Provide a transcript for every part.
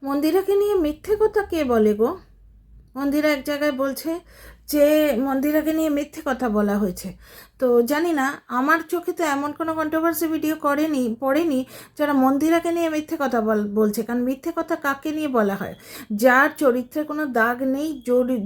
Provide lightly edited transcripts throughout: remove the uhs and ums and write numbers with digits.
মন্দিরাকে নিয়ে মিথ্যে কথা কে বলে গো? মন্দিরা এক জায়গায় বলছে যে মন্দিরাকে নিয়ে মিথ্যে কথা বলা হয়েছে। তো জানি না, আমার চোখে তো এমন কোনো কন্ট্রোভার্সি ভিডিও পড়েনি যারা মন্দিরাকে নিয়ে মিথ্যে কথা বলছে। কারণ মিথ্যে কথা কাকে নিয়ে বলা হয়? যার চরিত্রে কোনো দাগ নেই,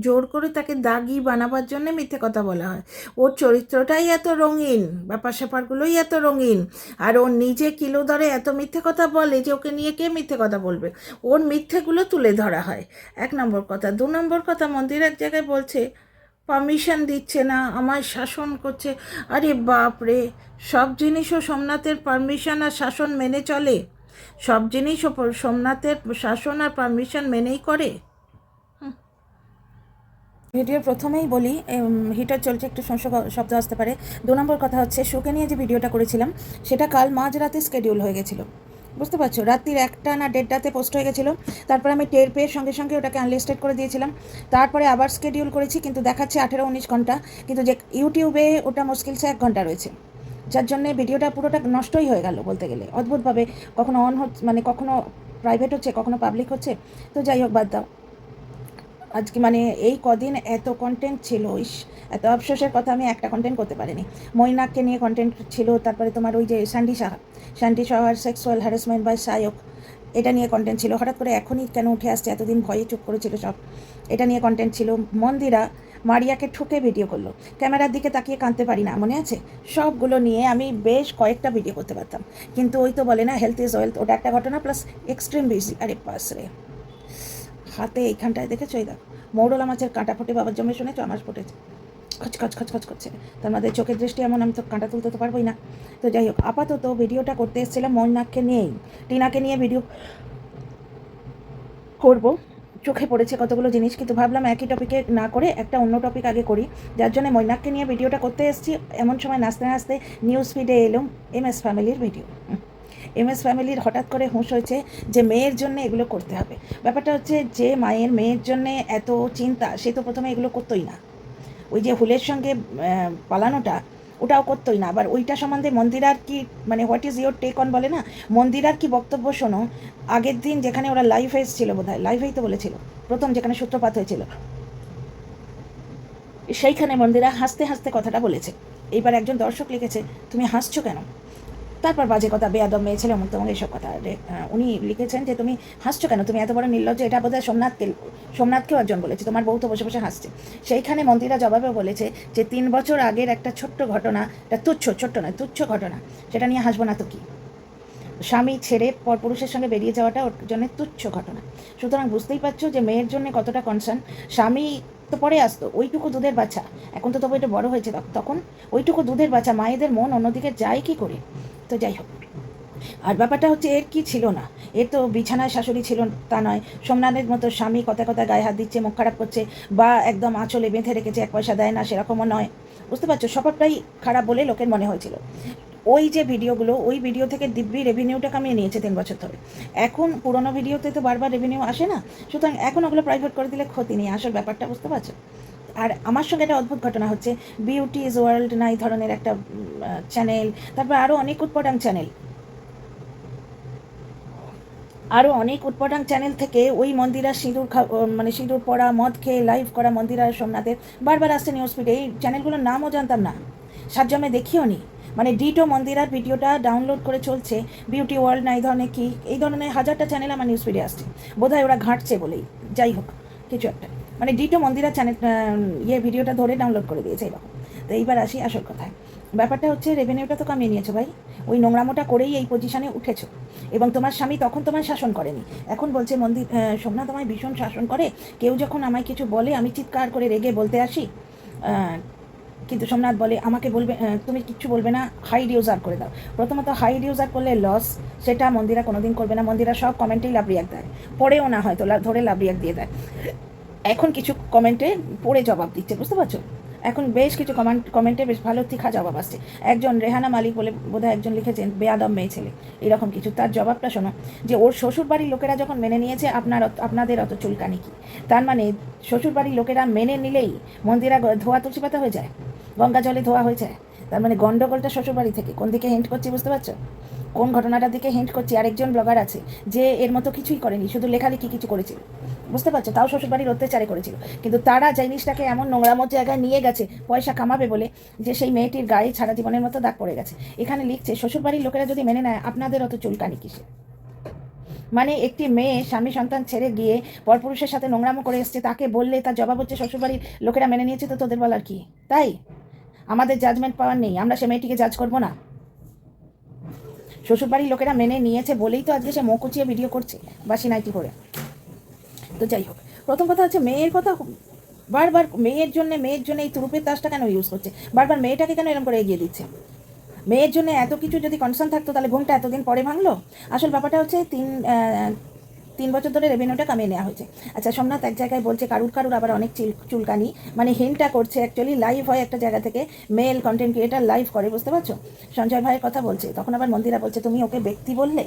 জোর করে তাকে দাগি বানাবার জন্য মিথ্যে কথা বলা হয়। ওর চরিত্রটাই এত রঙিন, ব্যাপার স্যাপারগুলোই এত রঙিন, আর ওর নিজে কিলো ধরে এত মিথ্যে কথা বলে যে ওকে নিয়ে কে মিথ্যে কথা বলবে? ওর মিথ্যেগুলো তুলে ধরা হয়। এক নম্বর কথা। দু নম্বর কথা, মন্দির এক জায়গায় বলছে পারমিশন দিচ্ছে না, আমায় শাসন করছে। আরে বাপ রে! সব জিনিসও সোমনাথের পারমিশন আর শাসন মেনে চলে? সব জিনিসও সোমনাথের শাসন আর পারমিশন মেনেই করে? ভিডিওর প্রথমেই বলি, হিটার চলছে, একটু শব্দ আসতে পারে। দু নম্বর কথা হচ্ছে, শোকে নিয়ে যে ভিডিওটা করেছিলাম সেটা কাল মাঝরাতে স্কেডিউল হয়ে গেছিলো, বুঝতে পারছো? রাত্রির 1টা না 1:30-তে পোস্ট হয়ে গেছিলো। তারপরে আমি টের পেয়ে সঙ্গে সঙ্গে ওটাকে আনলিস্টেড করে দিয়েছিলাম। তারপরে আবার স্কেডিউল করেছি, কিন্তু দেখাচ্ছে 18-19 ঘন্টা, কিন্তু যে ইউটিউবে ওটা মুশকিল সে 1 ঘন্টা রয়েছে, যার জন্যে ভিডিওটা পুরোটা নষ্টই হয়ে গেল বলতে গেলে। অদ্ভুতভাবে কখনো অন হচ্ছে, মানে কখনো প্রাইভেট হচ্ছে, কখনো পাবলিক হচ্ছে। তো যাই হোক, বাদ দাও। আজকে মানে এই কদিন এত কন্টেন্ট ছিল, এত আফসোসের কথা, আমি একটা কন্টেন্ট করতে পারিনি। মৈনাককে নিয়ে কন্টেন্ট ছিল, তারপরে তোমার ওই যে শান্তি সাহার সেক্সুয়াল হ্যারাসমেন্ট বাই সায়ক, এটা নিয়ে কন্টেন্ট ছিল। হঠাৎ করে এখনই কেন উঠে আসছে? এতদিন ভয়ে চুপ করেছিল সব। এটা নিয়ে কন্টেন্ট ছিল। মন্দিরা মারিয়াকে ঠুকে ভিডিও করলো, ক্যামেরার দিকে তাকিয়ে কাঁদতে পারি না, মনে আছে? সবগুলো নিয়ে আমি বেশ কয়েকটা ভিডিও করতে পারতাম, কিন্তু ওই তো বলে না, হেলথ ইজ ওয়েলথ, ওটা একটা ঘটনা, প্লাস এক্সট্রিম বিজি। আরে পাস রে, হাতে এইখানটায় দেখেছো, এই দেখো মৌরলা মাছের কাঁটা ফোটে, বাবার জমে শুনেছো? আমার ফুটেছে, খচ করছে। তার মধ্যে চোখের দৃষ্টি এমন, আমি তো কাঁটা তুলতে তো পারবোই না। তো যাই হোক, আপাতত ভিডিওটা করতে এসেছিলাম মৈনাককে নিয়েই। টিনাকে নিয়ে ভিডিও করব, চোখে পড়েছে কতগুলো জিনিস, কিন্তু ভাবলাম একই টপিকে না করে একটা অন্য টপিক আগে করি, যার জন্য মৈনাককে নিয়ে ভিডিওটা করতে এসেছি। এমন সময় নাচতে নাচতে নিউজ ফিডে এলো MS ফ্যামিলির ভিডিও। MS ফ্যামিলির হঠাৎ করে হুঁশ হয়েছে যে মেয়ের জন্য এগুলো করতে হবে। ব্যাপারটা হচ্ছে, যে মায়ের মেয়ের জন্য এত চিন্তা, সে তো প্রথমে এগুলো করতোই না। ওই যে হুলের সঙ্গে পালানোটা, ওটাও করতোই না। আবার ওইটা সম্বন্ধে মন্দিরার কি, মানে what is your take on, বলে না? মন্দিরার কি বক্তব্য শোনো। আগের দিন যেখানে ওরা লাইভ এসেছিল, বোধহয় লাইভেই তো বলেছিল, প্রথম যেখানে সূত্রপাত হয়েছিল, সেইখানে মন্দিরা হাসতে হাসতে কথাটা বলেছে। এইবার একজন দর্শক লিখেছে, তুমি হাসছো কেন? তারপর বাজে কথা, বেয়াদব মেয়ে ছেলে, অমুক তমুক, এইসব কথা। উনি লিখেছেন যে তুমি হাসছো কেন, তুমি এত বড় নির্লজ্জ। এটা বোধহয় সোমনাথকেও একজন বলেছে, তোমার বউ তো বসে বসে হাসছে। সেইখানে মন্দিরা জবাবে বলেছে যে 3 বছর আগের একটা ছোট্ট ঘটনা, একটা ছোট্ট নয়, তুচ্ছ ঘটনা, সেটা নিয়ে হাসবো না তো কি? স্বামী ছেড়ে পরপুরুষের সঙ্গে বেরিয়ে যাওয়াটা ওর জন্য তুচ্ছ ঘটনা। সুতরাং বুঝতেই পারছো যে মেয়ের জন্য কতটা কনসার্ন। স্বামী তো পরে আসতো, ওইটুকু দুধের বাচ্চা, এখন তো তবু এটা বড় হয়েছে, তখন ওইটুকু দুধের বাচ্চা, মায়েদের মন অন্যদিকে যায় কি করে? তো যাই হোক, আর ব্যাপারটা হচ্ছে, এর কি ছিল না, এর তো বিছানায় শাশুড়ি ছিল তা নয়। সোমনাথের মতো স্বামী কথা কথা গায়ে হাত দিচ্ছে, মুখ খারাপ করছে, বা একদম আঁচলে বেঁধে রেখেছে, 1 পয়সা দেয় না, সেরকমও নয়। বুঝতে পারছো, স্বভাবটাই খারাপ বলে লোকের মনে হয়েছিল। ওই যে ভিডিওগুলো, ওই ভিডিও থেকে দিব্যি রেভিনিউটা কামিয়ে নিয়েছে 3 বছর ধরে। এখন পুরোনো ভিডিওতে তো বারবার রেভিনিউ আসে না, সুতরাং এখন ওগুলো প্রাইভেট করে দিলে ক্ষতি নেই, আসল ব্যাপারটা বুঝতে পারছো? আর আমার সঙ্গে একটা অদ্ভুত ঘটনা হচ্ছে, বিউটি ইজ ওয়ার্ল্ড না এই ধরনের একটা চ্যানেল, তারপর আরও অনেক উৎপটাং চ্যানেল থেকে ওই মন্দিরা মানে সিঁদুর পরা, মদ খেয়ে লাইভ করা মন্দিরা সোমনাথের বারবার আসছে নিউজ ফিডে। এই চ্যানেলগুলোর নামও জানতাম না, সাতজমে দেখিও নি। মানে ডিটো মন্দিরার ভিডিওটা ডাউনলোড করে চলছে, বিউটি ওয়ার্ল্ড না এই ধরনের হাজারটা চ্যানেল আমার নিউজ ফিডে আসছে, বোধহয় ওরা ঘাঁটছে বলেই, যাই হোক কিছু একটা, মানে ডিটো মন্দিরা চ্যানেল ভিডিওটা ধরে ডাউনলোড করে দিয়েছে এরকম। তো এইবার আসি আসল কথায়। ব্যাপারটা হচ্ছে, রেভিনিউটা তো কামিয়ে নিয়েছো ভাই, ওই নোংরামোটা করেই এই পজিশনে উঠেছো। এবং তোমার স্বামী তখন তোমায় শাসন করেনি, এখন বলছে সোমনাথ আমায় ভীষণ শাসন করে, কেউ যখন আমায় কিছু বলে আমি চিৎকার করে রেগে বলতে আসি, কিন্তু সোমনাথ বলে আমাকে বলবে, তুমি কিচ্ছু বলবে না, হাইড ইউজার করে দাও। প্রথমত হাইড ইউজার করলে লস, সেটা মন্দিরা কোনোদিন করবে না। মন্দিরা সব কমেন্টেই লাভ রিয়াক্ট দেয়, পড়েও না হয়তো ধরে লাভ রিয়াক্ট দিয়ে দেয়। এখন কিছু কমেন্টে পড়ে জবাব দিচ্ছে, বুঝতে পারছো? এখন বেশ কিছু কমেন্টে বেশ ভালো তীখা জবাব আসছে। একজন রেহানা মালিক বলে বোধহয় একজন লিখেছেন, বেয়াদব মেয়ে ছেলে, এরকম কিছু। তার জবাবটা শোনো, যে ওর শ্বশুরবাড়ির লোকেরা যখন মেনে নিয়েছে, আপনাদের অত চুলকানি কি? তার মানে শ্বশুরবাড়ির লোকেরা মেনে নিলেই মন্দিরা ধোয়া তুলসী পাতা হয়ে যায়, গঙ্গা জলে ধোয়া হয়ে যায়। তার মানে গন্ডগোলটা শ্বশুরবাড়ি থেকে, কোন দিকে হিন্ট করছি বুঝতে পারছো? কোন ঘটনাটার দিকে হিন্ট করছি, আরেকজন ব্লগার আছে যে এর মতো কিছুই করেনি, শুধু লেখালেখি কিছু করেছিল, বুঝতে পারছো, তাও শ্বশুরবাড়ির অত্যাচারে করেছিল, কিন্তু তারা জিনিসটাকে এমন নোংরামোর জায়গায় নিয়ে গেছে পয়সা কামাবে বলে, যে সেই মেয়েটির গায়ে সারা জীবনের মতো দাগ পড়ে গেছে। এখানে লিখছে শ্বশুরবাড়ির লোকেরা যদি মেনে নেয় আপনাদের অত চুলকানি কিসে। মানে একটি মেয়ে স্বামী সন্তান ছেড়ে গিয়ে পরপুরুষের সাথে নোংরামো করে এসছে, তাকে বললে তার জবাব হচ্ছে শ্বশুরবাড়ির লোকেরা মেনে নিয়েছে, তো তোদের বলার কি? তাই আমাদের জাজমেন্ট পাওয়ার নেই, আমরা সে মেয়েটিকে জাজ করবো না? শ্বশুরবাড়ির লোকেরা মেনে নিয়েছে বলেই তো আজকে সে মুখ উঁচিয়ে ভিডিও করছে বাসি নাইটি করে। তো যাই হোক, প্রথম কথা হচ্ছে মেয়ের কথা বারবার, মেয়ের জন্য এই তুরুপের তাসটা কেন ইউজ করছে বারবার, মেয়েটাকে কেন এরকম করে এগিয়ে দিচ্ছে? মেয়ের জন্য এত কিছু যদি কনসার্ন থাকতো তাহলে ঘুমটা এতদিন পরে ভাঙলো? আসল ব্যাপারটা হচ্ছে 3 বছর ধরে রেভিনিউটা কামিয়ে নেওয়া হয়েছে। আচ্ছা, সোমনাথ এক জায়গায় বলছে কারুর আবার অনেক চুলকানি, মানে হিন্টটা করছে, অ্যাকচুয়ালি লাইভ হয় একটা জায়গা থেকে, মেল কন্টেন্ট ক্রিয়েটার লাইভ করে, বুঝতে পারছো, সঞ্জয় ভাইয়ের কথা বলছে, তখন আবার মন্দিরা বলছে তুমি ওকে ব্যক্তি বললে।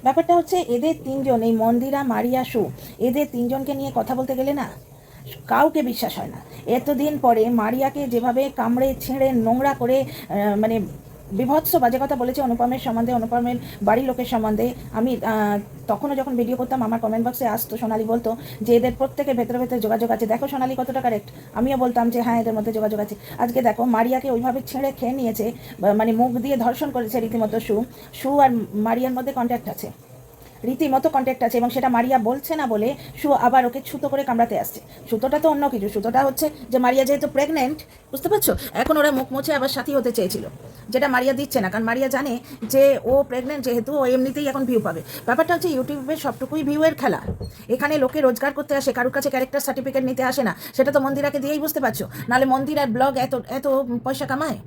ব্যাপারটা হচ্ছে এদের তিনজন, এই মন্দিরা, মারিয়া, সু, এদের তিনজনকে নিয়ে কথা বলতে গেলে না কাউকে বিশ্বাস হয় না। এতদিন পরে মারিয়াকে যেভাবে কামড়ে ছেঁড়ে নোংরা করে মানে বিভৎস বাজে কথা বলেছে অনুপমের সম্বন্ধে, অনুপমের বাড়ির লোকের সম্বন্ধে। আমি তখনও যখন ভিডিও করতাম আমার কমেন্ট বক্সে আসতো, সোনালি বলতো যে এদের প্রত্যেকের ভেতরে ভেতরে যোগাযোগ আছে। দেখো সোনালি কতটা কারেক্ট, আমিও বলতাম যে হ্যাঁ এদের মধ্যে যোগাযোগ আছে। আজকে দেখো মারিয়াকে ওইভাবে ছেড়ে খেয়ে নিয়েছে, মানে মুখ দিয়ে ধর্ষণ করেছে রীতিমতো। সু আর মারিয়ার মধ্যে কন্ট্যাক্ট আছে, রীতিমতো কন্ট্যাক্ট আছে, এবং সেটা মারিয়া বলছে না বলে সু আবার ওকে ছুতো করে কামড়াতে আসছে। সুতোটা তো অন্য কিছু, সুতোটা হচ্ছে যে মারিয়া যেহেতু প্রেগনেন্ট, বুঝতে পারছো, এখন ওরা মুখ মুছে আবার সাথী হতে চেয়েছিল, যেটা মারিয়া দিচ্ছে না, কারণ মারিয়া জানে যে ও প্রেগনেন্ট, যেহেতু ও এমনিতেই এখন ভিউ পাবে। ব্যাপারটা হচ্ছে ইউটিউবের সবটুকুই ভিউয়ের খেলা, এখানে লোকে রোজগার করতে আসে, কারোর কাছে ক্যারেক্টার সার্টিফিকেট নিতে আসে না, সেটা তো মন্দিরাকে দিয়েই বুঝতে পারছো, নাহলে মন্দির আর ব্লগ এত এত পয়সা কামায়,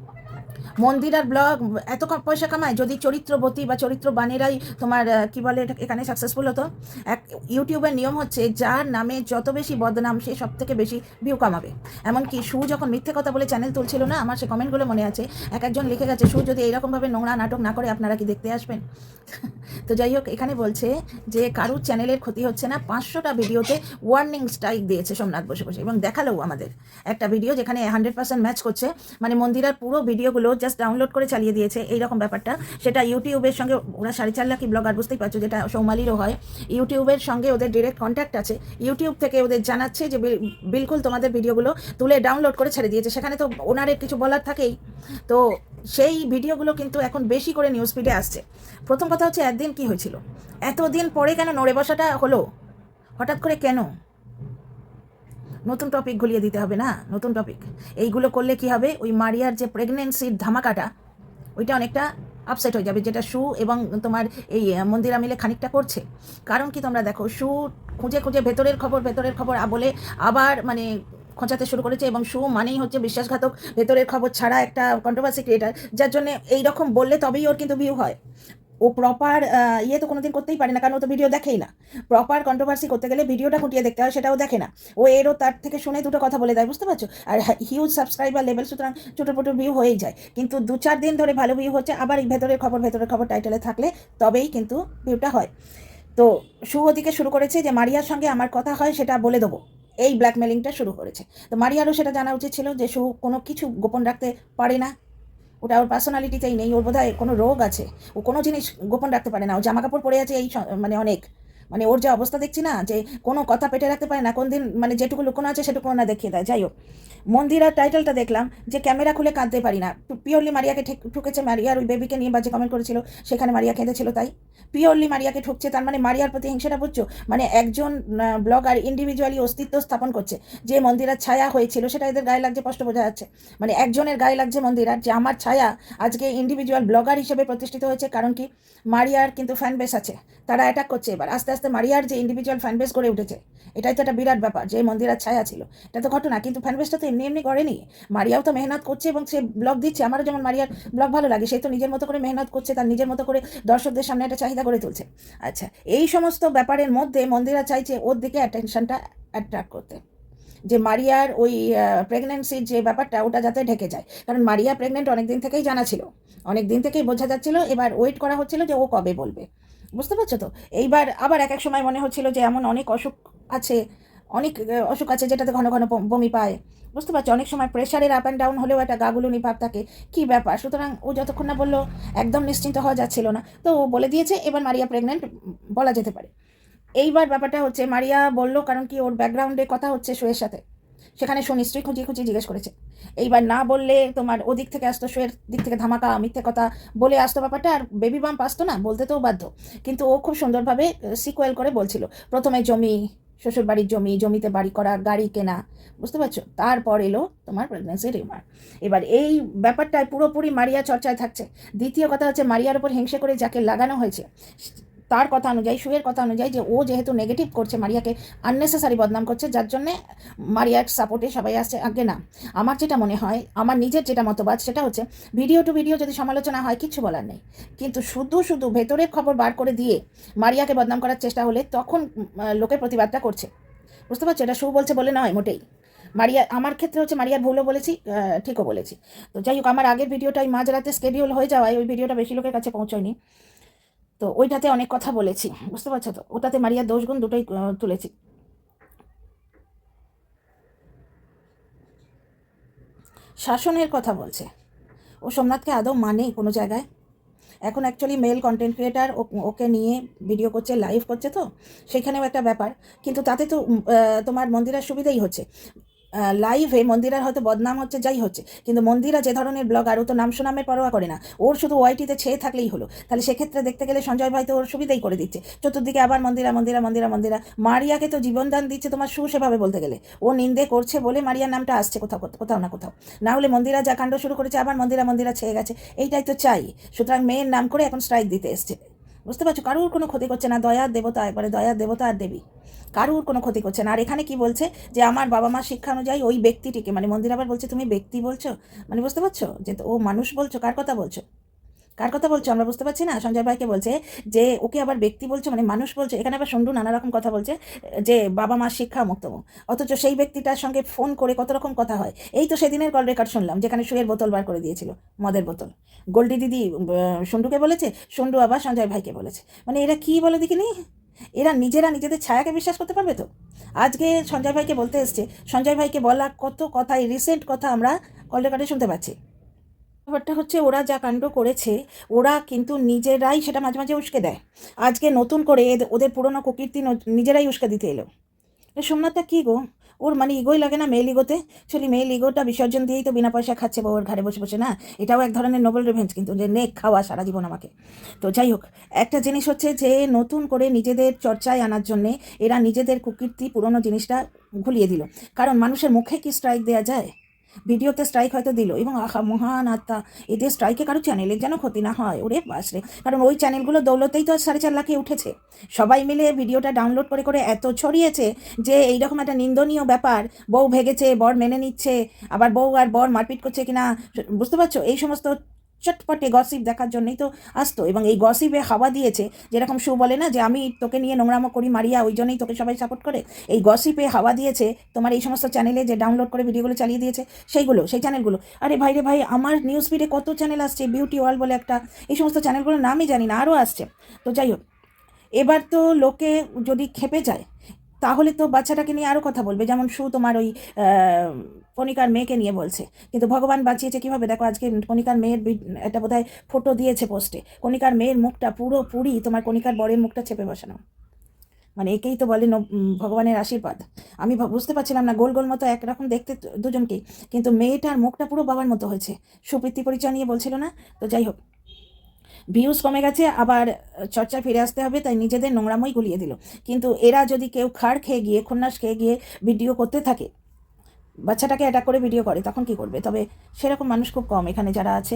মন্দির আর ব্লগ এত কম পয়সা কামায় যদি চরিত্রবতী বা চরিত্রবানেরাই তোমার কি বলে এখানে সাকসেসফুল হতো। এক ইউটিউবের নিয়ম হচ্ছে যার নামে যত বেশি বদনাম সে সব থেকে বেশি ভিউ কামাবে। এমনকি সু যখন মিথ্যে কথা বলে চ্যানেল তুলছিল না, আমার সে কমেন্টগুলো মনে আছে, একজন লিখে গেছে সু যদি এইরকমভাবে নোংরা নাটক না করে আপনারা কি দেখতে আসবেন? তো যাই হোক, এখানে বলছে যে কারুর চ্যানেলের ক্ষতি হচ্ছে না, 500টা ভিডিওতে ওয়ার্নিং স্ট্রাইক দিয়েছে সোমনাথ বসে বসে, এবং দেখালেও আমাদের একটা ভিডিও যেখানে 100% ম্যাচ করছে, মানে মন্দিরার পুরো ভিডিওগুলো জাস্ট ডাউনলোড করে চালিয়ে দিয়েছে এইরকম ব্যাপারটা। সেটা ইউটিউবের সঙ্গে, ওরা 4.5 লাখ ব্লগার, বুঝতেই পারছো, যেটা সৌমালিরও হয়, ইউটিউবের সঙ্গে ওদের ডিরেক্ট কন্ট্যাক্ট আছে, ইউটিউব থেকে ওদের জানাচ্ছে যে বিলকুল তোমাদের ভিডিওগুলো তুলে ডাউনলোড করে ছেড়ে দিয়েছে, সেখানে তো ওনারের কিছু বলার থাকেই। তো সেই ভিডিওগুলো কিন্তু এখন বেশি করে নিউজ ফিডে আসছে। প্রথম কথা হচ্ছে একদিন কি হয়েছিল, এতদিন পরে কেন নড়ে বসাটা হলো হঠাৎ করে, কেন? নতুন টপিক গুলিয়ে দিতে হবে না, নতুন টপিক এইগুলো করলে কি হবে, ওই মারিয়ার যে প্রেগনেন্সির ধামাকাটা ওইটা অনেকটা আপসেট হয়ে যাবে, যেটা সু এবং তোমার এই মন্দিরা মিলে খানিকটা করছে। কারণ কি তোমরা দেখো, সু খুঁজে খুঁজে ভেতরের খবর বলে আবার মানে খোঁচাতে শুরু করেছে, এবং সু মানেই হচ্ছে বিশ্বাসঘাতক, ভেতরের খবর ছাড়া একটা কন্ট্রোভার্সি ক্রিয়েটার, যার জন্য এইরকম বললে তবেই ওর কিন্তু ভিউ হয়। ও প্রপার ইয়ে তো কোনোদিন করতেই পারে না, কারণ ও তো ভিডিও দেখেই না। প্রপার কন্ট্রোভার্সি করতে গেলে ভিডিওটা খুঁটিয়ে দেখতে হয়, সেটাও দেখে না ও, এরও তার থেকে শুনে দুটো কথা বলে দেয়, বুঝতে পারছো, আর হিউজ সাবস্ক্রাইবার লেভেল, সুতরাং ছোটো ছোটো ভিউ হয়েই যায়। কিন্তু 2-4 দিন ধরে ভালো ভিউ হচ্ছে, আবার এই ভেতরের খবর টাইটেলে থাকলে তবেই কিন্তু ভিউটা হয়। তো সু ওদিকে শুরু করেছে যে মারিয়ার সঙ্গে আমার কথা হয় সেটা বলে দেবো, এই ব্ল্যাকমেলিংটা শুরু করেছে। তো মারিয়ারও সেটা জানা উচিত ছিল যে সু কোনো কিছু গোপন রাখতে পারে না, ওটা ওর পার্সোনালিটিতেই নেই, ওর বোধহয় কোনো রোগ আছে, ও কোনো জিনিস গোপন রাখতে পারে না, ও জামা কাপড় পরে আছে এই মানে অনেক, মানে ওর যে অবস্থা দেখছি না, যে কোনো কথা পেটে রাখতে পারে না, কোন দিন মানে যেটুকু লুকোনো আছে সেটুকু না দেখিয়ে দেয়। যাই হোক, মন্দিরার টাইটেলটা দেখলাম যে ক্যামেরা খুলে কাঁদতে পারি না, পিওরলি মারিয়াকে ঠুকেছে, মারিয়ার ওই বেবিকে নিয়ে বাজে কমেন্ট করেছিল, সেখানে মারিয়া কেঁদেছিল, তাই পিওরলি মারিয়াকে ঠুকছে, তার মানে মারিয়ার প্রতি হিংসাটা বুঝছো, মানে একজন ব্লগার ইন্ডিভিজুয়ালি অস্তিত্ব স্থাপন করছে, যে মন্দিরার ছায়া হয়েছিল সেটা এদের গায়ে লাগছে, স্পষ্ট বোঝা যাচ্ছে, মানে একজনের গায়ে লাগছে মন্দিরার, যে আমার ছায়া আজকে ইন্ডিভিজুয়াল ব্লগার হিসেবে প্রতিষ্ঠিত হয়েছে। কারণ কি, মারিয়ার কিন্তু ফ্যান বেস আছে, তারা অ্যাটাক করছে এবার আস্তে আস্তে, মারিয়ার যে ইন্ডিভিজুয়াল ফ্যান বেস গড়ে উঠেছে, এটাই তো একটা বিরাট ব্যাপার, যে মন্দিরার ছায়া ছিল, এটা তো ঘটনা, কিন্তু ফ্যান বেসটা তো এমনি এমনি করেনি, মারিয়াও তো মেহনত করছে এবং সে ব্লগ দিচ্ছে, আমারও যেমন মারিয়ার ব্লগ ভালো লাগে, সে তো নিজের মতো করে মেহনত করছে, তার নিজের মতো করে দর্শকদের সামনে একটা চাহিদা গড়ে তুলছে। আচ্ছা, এই সমস্ত ব্যাপারের মধ্যে মন্দিরা চাইছে ওর দিকে অ্যাটেনশনটা অ্যাট্রাক্ট করতে, যে মারিয়ার ওই প্রেগনেন্সির যে ব্যাপারটা ওটা যাতে ঢেকে যায়, কারণ মারিয়া প্রেগনেন্ট অনেক দিন থেকেই জানা ছিল, অনেক দিন থেকেই বোঝা যাচ্ছিল, এবার ওয়েট করা হচ্ছিল যে ও কবে বলবে, বুঝতে পারছো তো। এইবার আবার এক এক সময় মনে হচ্ছিল যে এমন অনেক অসুখ আছে, অনেক অসুখ আছে যেটাতে ঘন ঘন বমি পায়, বুঝতে পারছো? অনেক সময় প্রেশারের আপ অ্যান্ড ডাউন হলেও একটা গাগুলুনি ভাব থাকে, কী ব্যাপার। সুতরাং ও যতক্ষণ না বললো একদম নিশ্চিন্ত হওয়া যাচ্ছিল না, তো ও বলে দিয়েছে এবার মারিয়া প্রেগনেন্ট বলা যেতে পারে। এইবার ব্যাপারটা হচ্ছে মারিয়া বলল, কারণ কি ওর ব্যাকগ্রাউন্ডে কথা হচ্ছে শোয়ের সাথে, সেখানে শো নিশ্চয়ই খুঁজিয়ে খুঁজিয়ে জিজ্ঞেস করেছে। এইবার না বললে তোমার ওদিক থেকে আসতো, শোয়ের দিক থেকে ধামাকা মিথ্যে কথা বলে আসতো ব্যাপারটা, আর বেবি বাম্প আসতো না, বলতে তো বাধ্য। কিন্তু ও খুব সুন্দরভাবে সিকুয়েল করে বলছিল, প্রথমে জমি, শ্বশুর বাড়ির জমি, জমিতে বাড়ি করা, গাড়ি কেনা, বুঝতে পারছো? তারপর এলো তোমার প্রেগনেন্সি রিমার। এবার এই ব্যাপারটায় পুরোপুরি মারিয়া চর্চায় থাকছে। দ্বিতীয় কথা হচ্ছে মারিয়ার উপর হিংসে করে যাকে লাগানো হয়েছে তার কথা অনুযায়ী, শুয়ের কথা অনুযায়ী, যে ও যেহেতু নেগেটিভ করছে, মারিয়াকে আননেসেসারি বদনাম করছে, যার জন্যে মারিয়ার সাপোর্টে সবাই আসছে। আগে না, আমার যেটা মনে হয়, আমার নিজের যেটা মতবাদ, সেটা হচ্ছে ভিডিও টু ভিডিও যদি সমালোচনা হয় কিচ্ছু বলার নেই, কিন্তু শুধু শুধু ভেতরের খবর বার করে দিয়ে মারিয়াকে বদনাম করার চেষ্টা হলে তখন লোকের প্রতিবাদটা করছে, বুঝতে পারছো? এটা শু বলছে বলে নয় মোটেই। মারিয়া, আমার ক্ষেত্রে হচ্ছে মারিয়ার ভুলও বলেছি, ঠিকও বলেছি। তো যাই হোক, আমার আগের ভিডিওটাই মাঝরাতে স্কেডিউল হয়ে যাওয়ায় ওই ভিডিওটা বেশি লোকের কাছে পৌঁছয়নি, তো ওইটাতে অনেক কথা বলেছি, বুঝতে পারছো? তো ওটাতে মারিয়ার দোষগুণ দুটোই তুলেছি। শাসনের কথা বলছে, ও সোমনাথকে আদৌ মানে কোনো জায়গায়? এখন অ্যাকচুয়ালি মেল কন্টেন্ট ক্রিয়েটার, ওকে নিয়ে ভিডিও করছে, লাইভ করছে, তো সেখানেও একটা ব্যাপার। কিন্তু তাতে তো তোমার মন্দিরার সুবিধাই হচ্ছে, লাইভে মন্দিরার হয়তো বদনাম হচ্ছে, যাই হচ্ছে, কিন্তু মন্দিরা যে ধরনের ব্লগার, ও তো নাম সুনামের পরোয়া করে না, ওর শুধু ওয়াইটিতে ছেয়ে থাকলেই হলো। তাহলে সেক্ষেত্রে দেখতে গেলে সঞ্জয় ভাই তো ওর সুবিধাই করে দিচ্ছে, চতুর্দিকে আবার মন্দিরা মন্দিরা মন্দিরা মন্দিরা। মারিয়াকে তো জীবনদান দিচ্ছে তোমার শু, সেভাবে বলতে গেলে ও নিন্দে করছে বলে মারিয়ার নামটা আসছে কোথাও কোথাও না কোথাও, না হলে মন্দিরা যা কাণ্ড শুরু করেছে আবার মন্দিরা মন্দিরা ছেয়ে গেছে, এইটাই তো চাই। সুতরাং মেয়ের নাম করে এখন স্ট্রাইক দিতে এসছে, বুঝতে পারছো? কারুর কোনো ক্ষতি করছে না, দয়ার দেবতা, একবারে দয়ার দেবতা আর দেবী, কারুর কোনো ক্ষতি করছে না। আর এখানে কি বলছে, যে আমার বাবা মার শিক্ষা অনুযায়ী ওই ব্যক্তিটিকে, মানে মন্দির আবার বলছে তুমি ব্যক্তি বলছো, মানে বুঝতে পারছো যে ও মানুষ বলছো, কার কথা বলছো, কার কথা বলছো আমরা বুঝতে পারছি না। সঞ্জয় ভাইকে বলছে যে ওকে আবার ব্যক্তি বলছো, মানে মানুষ বলছো, এখানে আবার সন্ডু নানা রকম কথা বলছে, যে বাবা মার শিক্ষা মুক্ত, অথচ সেই ব্যক্তিটার সঙ্গে ফোন করে কত রকম কথা হয়। এই তো সেদিনের কল রেকর্ড শুনলাম, যেখানে শুয়ের বোতল বার করে দিয়েছিল, মদের বোতল। গোল্ডি দিদি সন্ডুকে বলেছে, সন্ডু আবার সঞ্জয় ভাইকে বলেছে, মানে এরা কি বলে দেখিনি, এরা নিজেরা নিজেদের ছায়াকে বিশ্বাস করতে পারবে তো? আজকে সঞ্জয় ভাইকে বলতে এসছে, সঞ্জয় ভাইকে বলা কত কথা, এই রিসেন্ট কথা আমরা কল রেকর্ডে শুনতে পাচ্ছি। ব্যাপারটা হচ্ছে ওরা যা কাণ্ড করেছে, ওরা কিন্তু নিজেরাই সেটা মাঝে মাঝে উস্কে দেয়। আজকে নতুন করে ওদের পুরনো কুকীর্তি নিজেরাই উস্কে দিতে এলো। সোমনাথটা কী গো, ওর মানে ইগোই লাগে না মেল ইগোতে? চলি মেল ইগোটা বিসর্জন দিয়েই তো বিনা পয়সা খাচ্ছে বউয়ের ঘাড়ে বসে বসে, না? এটাও এক ধরনের নোবেল রিভেঞ্জ কিন্তু, যে নেক খাওয়া সারা জীবন আমাকে। তো যাই হোক, একটা জিনিস হচ্ছে যে নতুন করে নিজেদের চর্চায় আনার জন্যে এরা নিজেদের কুকীর্তি পুরনো জিনিসটা ঘুলিয়ে দিল। কারণ মানুষের মুখে কি স্ট্রাইক দেওয়া যায়? ভিডিওতে স্ট্রাইক হয়তো দিল, এবং আহা মহান আত্মা, এদের স্ট্রাইকে কারো চ্যানেলের যেন ক্ষতি না হয়, ওরে বাসরে। কারণ ওই চ্যানেলগুলো দৌলতেই তো 4.5 লাখে উঠেছে, সবাই মিলে ভিডিওটা ডাউনলোড করে করে এত ছড়িয়েছে যে এইরকম একটা নিন্দনীয় ব্যাপার, বউ ভেগেছে, বর মেনে নিচ্ছে, আবার বউ আর বর মারপিট করছে কিনা, বুঝতে পারছো? এই সমস্ত চটপটে গসিপ দেখার জন্যই তো আসতো, এবং এই গসিপে হাওয়া দিয়েছে। যেরকম শু বলে না যে আমি তোকে নিয়ে নোংরামো করি মারিয়া, ওই জন্যই তোকে সবাই সাপোর্ট করে, এই গসিপে হাওয়া দিয়েছে তোমার এই সমস্ত চ্যানেলে, যে ডাউনলোড করে ভিডিওগুলো চালিয়ে দিয়েছে সেই চ্যানেলগুলো। আরে ভাই রে ভাই, আমার নিউজ ফিডে কত চ্যানেল আসছে, বিউটি ওয়ার্ল্ড বলে একটা, এই সমস্ত চ্যানেলগুলোর নামই জানি না, আরও আসছে। তো যাই হোক, এবার তো লোকে যদি খেপে যায়, তাহলে তো বাচ্চাটাকে নিয়ে আরও কথা বলবে, যেমন শু তোমার ওই কণিকার মেয়েকে নিয়ে বলছে। কিন্তু ভগবান বাঁচিয়েছে কীভাবে, দেখো আজকে কণিকার মেয়ের একটা বোধহয় ফটো দিয়েছে পোস্টে, কণিকার মেয়ের মুখটা পুরোপুরি তোমার কণিকার বরের মুখটা চেপে বসানো, মানে একেই তো বলে ভগবানের আশীর্বাদ। আমি বুঝতে পারছিলাম না, গোল গোল মতো একরকম দেখতে দুজনকেই, কিন্তু মেয়েটার মুখটা পুরো বাবার মতো হয়েছে। সুপ্রীতি পরিচয় নিয়ে বলছিল না? তো যাই হোক, ভিউজ কমে গেছে, আবার চর্চা ফিরে আসতে হবে, তাই নিজেদের নোংরামই গুলিয়ে দিল। কিন্তু এরা যদি কেউ খাড় খেয়ে গিয়ে, খন্নাস খেয়ে গিয়ে ভিডিও করতে থাকে, বাচ্চাটাকে অ্যাটাক করে ভিডিও করে, তখন কি করবে? তবে সেরকম মানুষ খুব কম এখানে যারা আছে।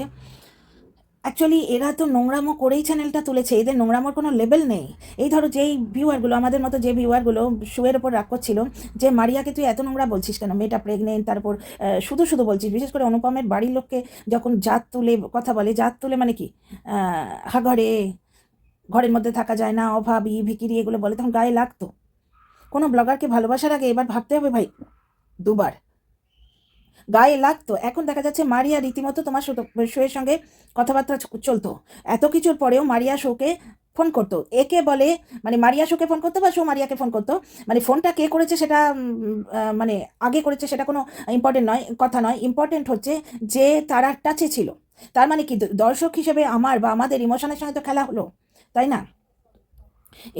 অ্যাকচুয়ালি এরা তো নোংরামো করেই চ্যানেলটা তুলেছে, এদের নোংরামোর কোনো লেভেল নেই। এই ধরো যেই ভিউয়ারগুলো, আমাদের মতো যে ভিউয়ারগুলো শুয়ের ওপর রাগ করছিল, যে মারিয়াকে তুই এত নোংরা বলছিস কেন, মেয়েটা প্রেগনেন্ট, তারপর শুধু শুধু বলছিস, বিশেষ করে অনুপমের বাড়ির লোককে যখন জাত তুলে কথা বলে, জাত তুলে মানে কি, হাঘরে, ঘরের মধ্যে থাকা যায় না, অভাবী ভিকিরি, এগুলো বলে, তখন গায়ে লাগতো। কোনো ব্লগারকে ভালোবাসার আগে এবার ভাবতে হবে ভাই দুবার, গায়ে লাগতো। এখন দেখা যাচ্ছে মারিয়া রীতিমতো তোমার শোয়ের সঙ্গে কথাবার্তা চলতো, এত কিছুর পরেও মারিয়া শোকে ফোন করতো, একে বলে মানে মারিয়া শুকে ফোন করতো বা শু মারিয়াকে ফোন করতো, মানে ফোনটা কে করেছে সেটা মানে আগে করেছে সেটা কোনো ইম্পর্টেন্ট নয়, কথা নয়, ইম্পর্টেন্ট হচ্ছে যে তারা টাচে ছিল। তার মানে কি দর্শক হিসেবে আমার বা আমাদের ইমোশনের সঙ্গে তো খেলা হলো, তাই না?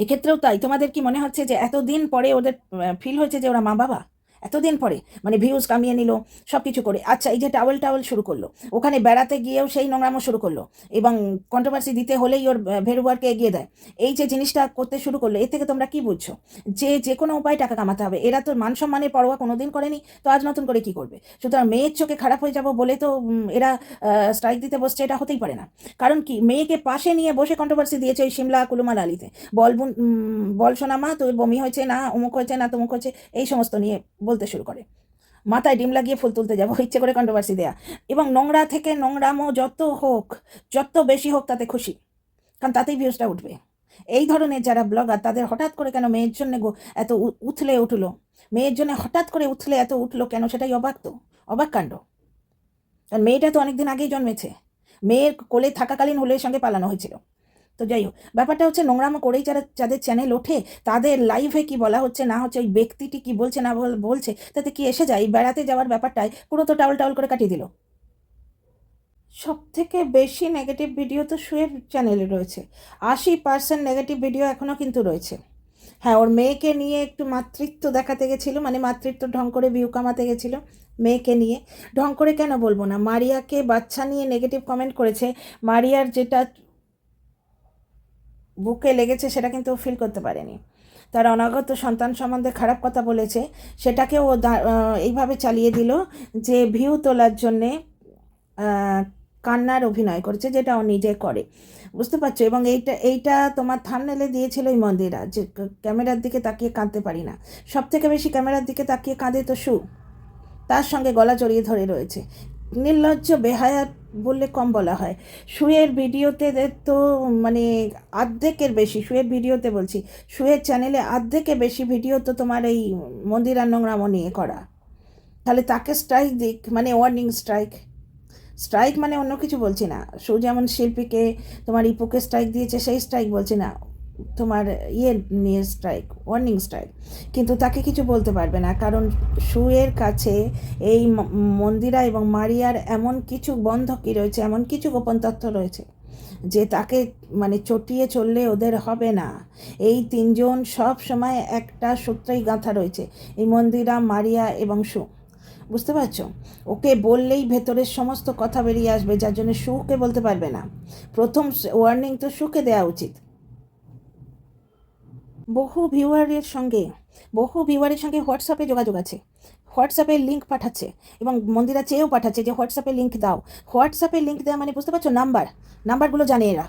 এক্ষেত্রেও তাই। তোমাদের কি মনে হচ্ছে যে এতদিন পরে ওদের ফিল হয়েছে যে ওরা মা বাবা? এতদিন পরে মানে ভিউজ কামিয়ে নিল সব কিছু করে। আচ্ছা, এই যে টাওয়েল টাওয়েল শুরু করলো, ওখানে বেড়াতে গিয়েও সেই নোংরামো শুরু করলো এবং কন্ট্রোভার্সি দিতে হলেই ওর ভেরুয়ারকে এগিয়ে দেয়। এই যে জিনিসটা করতে শুরু করলো, এর থেকে তোমরা কি বুঝছো? যে যে কোনো উপায়ে টাকা কামাতে হবে। এরা তো মান সম্মানের পরোয়া কোনোদিন করেনি, তো আজ নতুন করে কি করবে? সুতরাং মেয়ের চোখে খারাপ হয়ে যাব বলে তো এরা স্ট্রাইক দিতে বসছে, এটা হতেই পারে না। কারণ কি, মেয়েকে পাশে নিয়ে বসে কন্ট্রোভার্সি দিয়েছে ওই সিমলা কুলুমাল আলিতে। বল শোনা মা, তোর বমি হয়েছে না, অমুক হয়েছে না, তমুক হয়েছে, এই সমস্ত নিয়ে বলতে শুরু করে। মাথায় ডিম লাগিয়ে ফুল তুলতে যাবো, ইচ্ছে করে কন্ট্রোভার্সি দেয়া। এবং নোংরা থেকে নোংরামো যত হোক, যত বেশি হোক তাতে খুশি, কারণ তাতেই ভিউজটা উঠবে। এই ধরনের যারা ব্লগার, তাদের হঠাৎ করে কেন মেয়ের জন্য এত উথলে উঠলো, মেয়ের জন্য হঠাৎ করে উথলে এত উঠলো কেন, সেটাই অবাক। তো অবাক কাণ্ড। কারণ মেয়েটা তো অনেকদিন আগেই জন্মেছে, মেয়ের কোলে থাকাকালীন হুলের সঙ্গে পালানো হয়েছিল। তো যাই হোক, ব্যাপারটা হচ্ছে নোংরামো করেই যাদের চ্যানেল ওঠে, তাদের লাইভে কি বলা হচ্ছে না হচ্ছে, ওই ব্যক্তিটি কি বলছে না বলছে, তাতে কি এসে যায়? বেড়াতে যাওয়ার ব্যাপারটায় পুরো তো টাউল টাউল করে কাটিয়ে দিল। সব থেকে বেশি নেগেটিভ ভিডিও তো শুয়ের চ্যানেলে রয়েছে, 80% নেগেটিভ ভিডিও এখনও কিন্তু রয়েছে। হ্যাঁ, ওর মেয়েকে নিয়ে একটু মাতৃত্ব দেখাতে গেছিলো, মানে মাতৃত্ব ঢং করে ভিউ কামাতে গেছিলো। মেয়েকে নিয়ে ঢং করে কেন বলবো না, মারিয়াকে বাচ্চা নিয়ে নেগেটিভ কমেন্ট করেছে। মারিয়ার যেটা বুকে লেগেছে সেটা কিন্তু ফিল করতে পারেনি। তার অনাগত সন্তান সম্বন্ধে খারাপ কথা বলেছে, সেটাকে ও এইভাবে চালিয়ে দিল যে ভিউ তোলার জন্যে কান্নার অভিনয় করেছে, যেটা ও নিজে করে, বুঝতে পারছো? এবং এইটা তোমার থাম্বনেলে দিয়েছিল এই মন্দিরা, যে ক্যামেরার দিকে তাকিয়ে কাঁদতে পারি না। সব থেকে বেশি ক্যামেরার দিকে তাকিয়ে কাঁদে তো শু, তার সঙ্গে গলা জড়িয়ে ধরে রয়েছে। নির্লজ্জ বেহায়া বললে কম বলা হয়। শুয়ের ভিডিওতে তো মানে অর্ধেকের বেশি, শুয়ের ভিডিওতে বলছি, শুয়ের চ্যানেলে অর্ধেকের বেশি ভিডিও তো তোমার এই মন্দিরার নোংরামো নিয়ে করা। তাহলে তাকে স্ট্রাইক দিক, মানে ওয়ার্নিং স্ট্রাইক। স্ট্রাইক মানে অন্য কিছু বলছি না, শু যেমন শিল্পীকে তোমার ইপুকে স্ট্রাইক দিয়েছে সেই স্ট্রাইক বলছি না, তোমার ইয়ে নিয়ে স্ট্রাইক, ওয়ার্নিং স্ট্রাইক। কিন্তু তাকে কিছু বলতে পারবে না, কারণ শুয়ের কাছে এই মন্দিরা এবং মারিয়ার এমন কিছু বন্ধকি রয়েছে, এমন কিছু গোপন তথ্য রয়েছে যে তাকে মানে চটিয়ে চললে ওদের হবে না। এই তিনজন সব সময় একটা সূত্রেই গাঁথা রয়েছে, এই মন্দিরা, মারিয়া এবং শু, বুঝতে পারছো? ওকে বললেই ভেতরের সমস্ত কথা বেরিয়ে আসবে, যার জন্য শুকে বলতে পারবে না। প্রথম ওয়ার্নিং তো শুকে দেওয়া উচিত। বহু ভিউয়ারের সঙ্গে হোয়াটসঅ্যাপে যোগাযোগ আছে, হোয়াটসঅ্যাপে লিঙ্ক পাঠাচ্ছে এবং মন্দিরা চেয়েও পাঠাচ্ছে যে হোয়াটসঅ্যাপে লিঙ্ক দাও। হোয়াটসঅ্যাপে লিঙ্ক দেওয়া মানে বুঝতে পারছো, নাম্বারগুলো জানে এরা।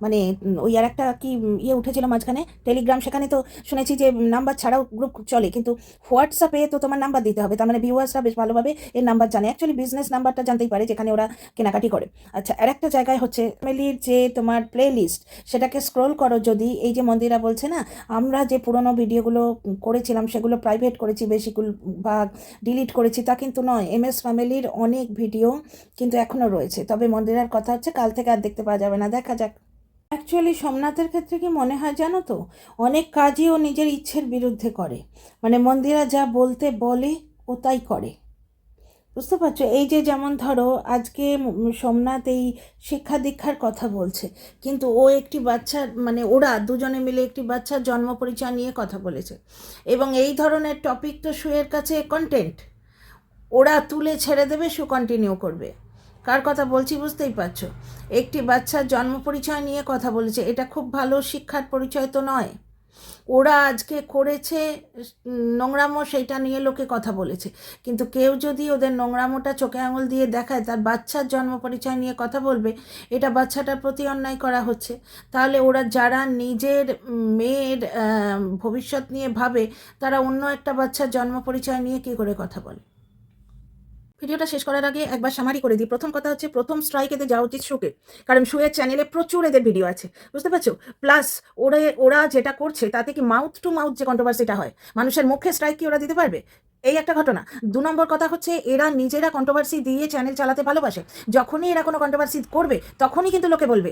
মানে ওই আর একটা কি ইয়ে উঠেছিল মাঝখানে, টেলিগ্রাম, সেখানে তো শুনেছি যে নাম্বার ছাড়াও গ্রুপ চলে, কিন্তু হোয়াটসঅ্যাপে তো তোমার নাম্বার দিতে হবে। তার মানে ভিউয়ার্সরা বেশ ভালোভাবে এর নাম্বার জানে, অ্যাকচুয়ালি বিজনেস নাম্বারটা জানতেই পারে যেখানে ওরা কেনাকাটি করে। আচ্ছা, আর একটা জায়গায় হচ্ছে ফ্যামিলির যে তোমার প্লে লিস্ট, সেটাকে স্ক্রোল করো যদি, এই যে মন্দিরা বলছে না আমরা যে পুরনো ভিডিওগুলো করেছিলাম সেগুলো প্রাইভেট করেছি, বেশিগুলো ভাগ ডিলিট করেছি, তা কিন্তু নয়। MS ফ্যামিলির অনেক ভিডিও কিন্তু এখনও রয়েছে, তবে মন্দিরার কথা হচ্ছে কাল থেকে আর দেখতে পাওয়া যাবে না, দেখা যাক। অ্যাকচুয়ালি সোমনাথের ক্ষেত্রে কি মনে হয় জানো তো, অনেক কাজই ও নিজের ইচ্ছের বিরুদ্ধে করে, মানে মন্দিরা যা বলতে বলে ও তাই করে, বুঝতে পারছো? এই যে যেমন ধরো আজকে সোমনাথ এই শিক্ষা দীক্ষার কথা বলছে, কিন্তু ও একটি বাচ্চার মানে ওরা দুজনে মিলে একটি বাচ্চার জন্ম পরিচয় নিয়ে কথা বলেছে, এবং এই ধরনের টপিক তো শুয়ের কাছে কন্টেন্ট, ওরা তুলে ছেড়ে দেবে, শু কন্টিনিউ করবে। কার কথা বলছি বুঝতেই পারছো? একটি বাচ্চার জন্ম পরিচয় নিয়ে কথা বলেছে, এটা খুব ভালো শিক্ষার পরিচয় তো নয়। ওরা আজকে করেছে নোংরামো, সেইটা নিয়ে লোকে কথা বলেছে, কিন্তু কেউ যদি ওদের নোংরামোটা চোখে আঙুল দিয়ে দেখায় তার বাচ্চার জন্ম পরিচয় নিয়ে কথা বলবে, এটা বাচ্চাটার প্রতি অন্যায় করা হচ্ছে। তাহলে ওরা যারা নিজের মেয়ের ভবিষ্যৎ নিয়ে ভাবে, তারা অন্য একটা বাচ্চার জন্ম পরিচয় নিয়ে কী করে কথা বলে? ভিডিওটা শেষ করার আগে একবার সামারি করে দিই। প্রথম কথা হচ্ছে, প্রথম স্ট্রাইক এতে যাওয়া উচিত শুকে, কারণ শুয়ের চ্যানেলে প্রচুর এদের ভিডিও আছে, বুঝতে পারছো? প্লাস ওরা যেটা করছে তাতে কি মাউথ টু মাউথ যে কন্ট্রোভার্সিটা হয়, মানুষের মুখে স্ট্রাইক কি ওরা দিতে পারবে? এই একটা ঘটনা। 2 নম্বর কথা হচ্ছে, এরা নিজেরা কন্ট্রোভার্সি দিয়ে চ্যানেল চালাতে ভালোবাসে। যখনই এরা কোনো কন্ট্রোভার্সি করবে তখনই কিন্তু লোকে বলবে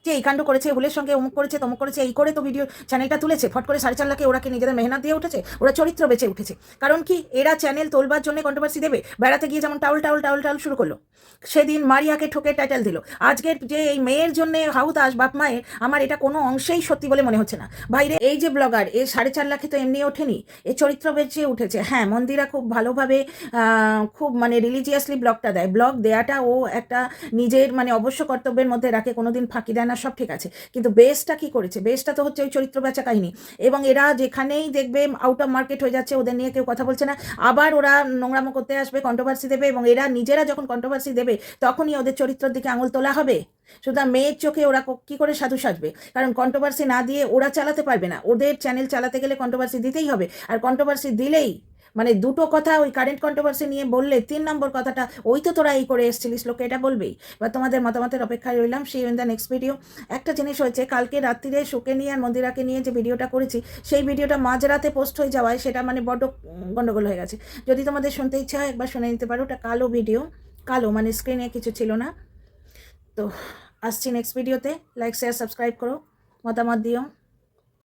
যে এই কাণ্ড করেছে, ভুলের সঙ্গে অমুক করেছে, তমুক করেছে, এই করে তো ভিডিও চ্যানেলটা তুলেছে। ফট করে 4.5 লাখে ওরা কি নিজেদের মেহনত দিয়ে উঠেছে? ওরা চরিত্র বেঁচে উঠেছে। কারণ কি, এরা চ্যানেল তোলবার জন্য কন্ট্রোভার্সি দেবে। বেড়াতে গিয়ে যেমন টাউল টাউল টাউল টাউল শুরু করলো, সেদিন মারিয়াকে ঠোকে টাইটেল দিল। আজকের যে এই মেয়ের জন্য হাউতাস বাপ মায়ের, আমার এটা কোনো অংশেই সত্যি বলে মনে হচ্ছে না। বাইরে এই যে ব্লগার, এ 4.5 লাখে তো এমনি ওঠেনি, এ চরিত্র বেঁচে উঠেছে। হ্যাঁ, মন্দিরা খুব ভালোভাবে খুব মানে রিলিজিয়াসলি ব্লগটা দেয়। ব্লগ দেয়াটা ও একটা নিজের মানে অবশ্য কর্তব্যের মধ্যে রাখে, কোনোদিন ফাঁকি দেয় না, সব ঠিক আছে। কিন্তু বেসটা কি করেছে? বেসটা তো হচ্ছে ওই চরিত্র বেচা কাহিনী। এবং এরা যেখানেই দেখবে আউট অফ মার্কেট হয়ে যাচ্ছে, ওদের নিয়ে কেউ কথা বলছে না, আবার ওরা নোংরামো করতে আসবে, কন্ট্রোভার্সি দেবে। এবং এরা নিজেরা যখন কন্ট্রোভার্সি দেবে তখনই ওদের চরিত্রের দিকে আঙুল তোলা হবে। সুতরাং মেয়ের চোখে ওরা কি করে সাধু সাজবে? কারণ কন্ট্রোভার্সি না দিয়ে ওরা চালাতে পারবে না। ওদের চ্যানেল চালাতে গেলে কন্ট্রোভার্সি দিতেই হবে। আর কন্ট্রোভার্সি দিলেই মানে দুটো কথা, ওই কারেন্ট কন্ট্রোভার্সি নিয়ে বললে 3 নম্বর কথাটা ওই তো তোরা এই করে এসেছিলিস, লোকে এটা বলবেই। এবার তোমাদের মতামতের অপেক্ষায় রইলাম। সেই ইন দ্য নেক্সট ভিডিও। একটা জিনিস হয়েছে, কালকে রাত্রিরে শোকে নিয়ে আর মন্দিরাকে নিয়ে যে ভিডিওটা করেছি, সেই ভিডিওটা মাঝরাতে পোস্ট হয়ে যাওয়ায় সেটা মানে বড্ড গন্ডগোল হয়ে গেছে। যদি তোমাদের শুনতে ইচ্ছা হয় একবার শুনে নিতে পারো। ওটা কালো ভিডিও, কালো মানে স্ক্রিনে কিছু ছিল না। তো আসছি নেক্সট ভিডিওতে। লাইক শেয়ার সাবস্ক্রাইব করো, মতামত দিও।